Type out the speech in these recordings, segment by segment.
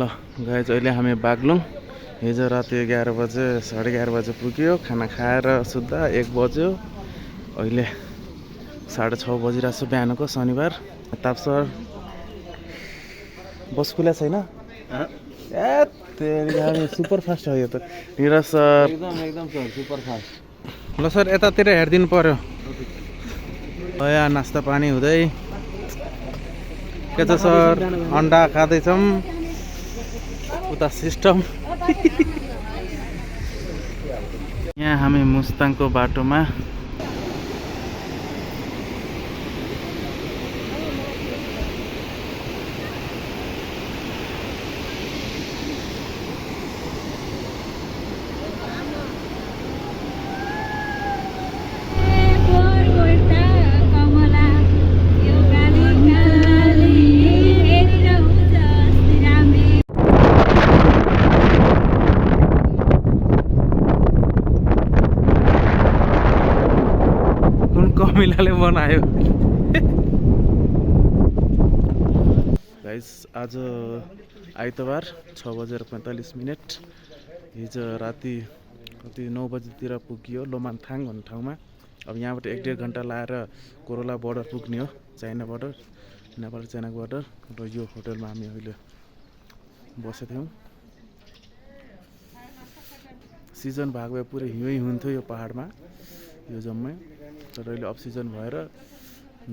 ल गाइज अहिले हामी बागलुङ हिजो राति 11 बजे 11:30 बजे पुग्यो। खाना खाएर सुत्दा 1 बज्यो। अहिले 6:30 बजिरहेको छ बिहानको शनिबार। ताप सर बस खुला छैन सुपर फास्ट हो यो त। निरज सर एकदम सर सुपर फास्ट। ल सर यतातिर हेरिदिनु पर्यो। यहाँ नास्ता पानी हुँदै के छ सर? अन्डा खाँदैछौँ उता सिस्टम। यहाँ हामी मुस्ताङको बाटोमा कमिलाले बनायो। गाइस आज आइतबार 6:45। हिजो राति कति 9 बजीतिर पुग्यो लोमानथाङ भन्ने ठाउँमा। अब यहाँबाट 1-1.5 घन्टा लाएर कोरोला बोर्डर पुग्ने हो, China border, Nepal China border. र यो होटलमा हामी अहिले बसेको थियौँ। सिजन भएको भए पुरै हिउँ हुन्थ्यो यो पहाडमा यो जम्मै। तर अहिले अफ सिजन भएर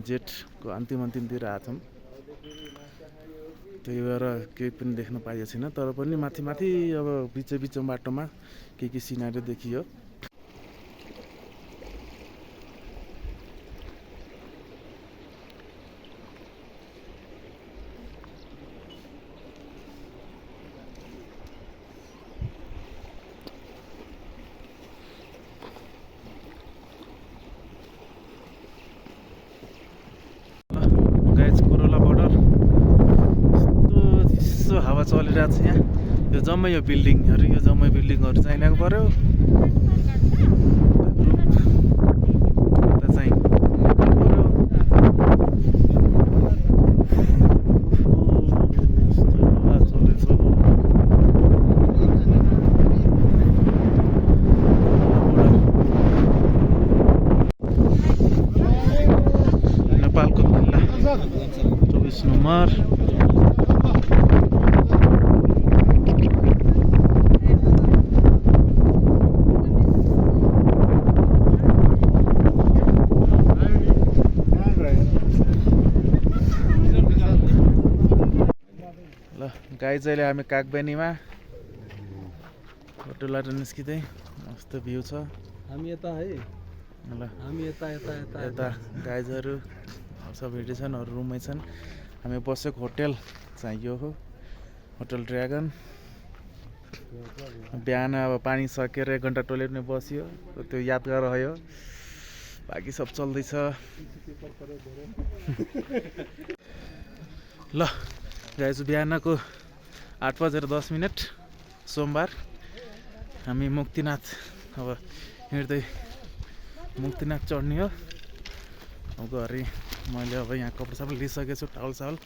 जेठको अन्तिमतिर आछौँ, त्यही भएर केही पनि देख्न पाइएको छैन। तर पनि माथि अब बिच बाटोमा के सिनारी देखियो। हावा चलिरहेको छ यहाँ। यो जम्मै यो बिल्डिङहरू चाहिएको पर्यो। नेपालको किल्ला 24 नम्बर। गाइज अहिले हामी कागबेनीमा होटलबाट निस्किँदै मस्त भ्यू छ। हामी यता है, ल हामी यता गाइजहरू सब हिँडे छन्, अरू रुममै छन्। हामी बसेको होटल चाहिँ यो हो, होटल ड्र्यागन। बिहान अब पानी सकेर 1 घन्टा टोइलेटमा बस्यो, त्यो यादगार रह्यो। बाँकी सब चल्दैछ। ल गाइज बिहानको 8:10 सोमबार हामी मुक्तिनाथ अब हिँड्दै मुक्तिनाथ चढ्ने हो। अब घरि मैले अब यहाँ कपडा सबै लिइसकेको छु, टावल सावल।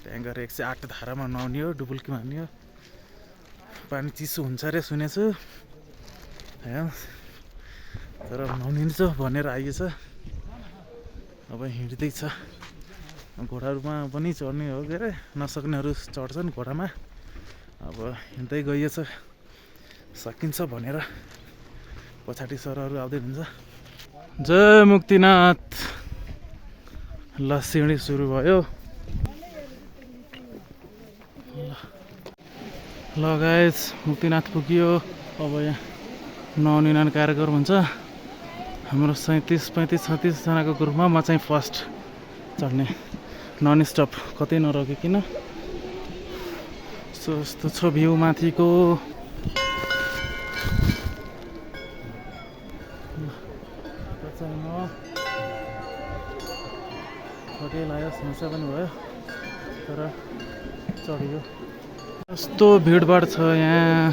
त्यहाँ गएर 108 धारामा नुहाउने हो, डुबुल्की मार्ने हो। पानी चिसो हुन्छ अरे सुनेछु, तर नुहाउनुहुन्छ भनेर आइएछ। अब हिँड्दैछ। घोडाहरूमा पनि चढ्ने हो, के अरे नसक्नेहरू चढ्छन् घोडामा। अब हिँड्दै गइएछ, सकिन्छ भनेर। पछाडि सरहरू आउँदै हुन्छ। जय मुक्तिनाथ। ल सिँढी सुरु भयो। ल गाइस मुक्तिनाथ पुग्यो। अब यहाँ नुहाउने कार्यक्रम हुन्छ। हाम्रो 37, 35, 36 जनाको ग्रुपमा म चाहिँ फर्स्ट चढ्ने, नन स्टप कतै नरोकिकन। यस्तो छ भ्यू माथिको। थके लाग्यो, समस्या पनि भयो, तर चढियो। यस्तो भिडभाड छ यहाँ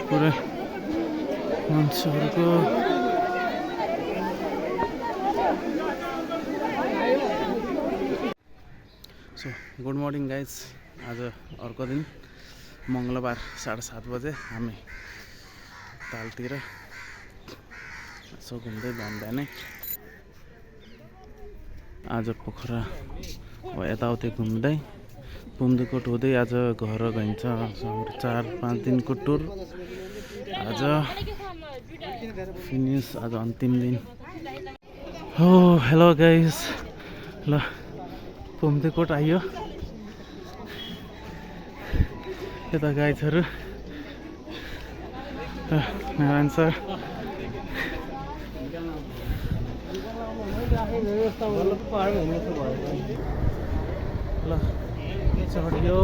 पुरै मान्छेहरूको। So good morning guys. आज अर्को दिन मङ्गलबार 7:30 बजे हामी तालतिर यसो घुम्दै बिहान बिहानै आज पोखरा यताउति घुम्दै पुम्दीकोट हुँदै आज घर गइन्छ। 4-5 दिनको टुर आज फिनिस, आज अन्तिम दिन हो। हेलो गाइस, ल पुम्दीकोट आइयो। यता गाइजहरू नारायण सर ल चढ्यो।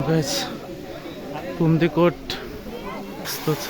गाइस पुम्दीकोट यस्तो छ।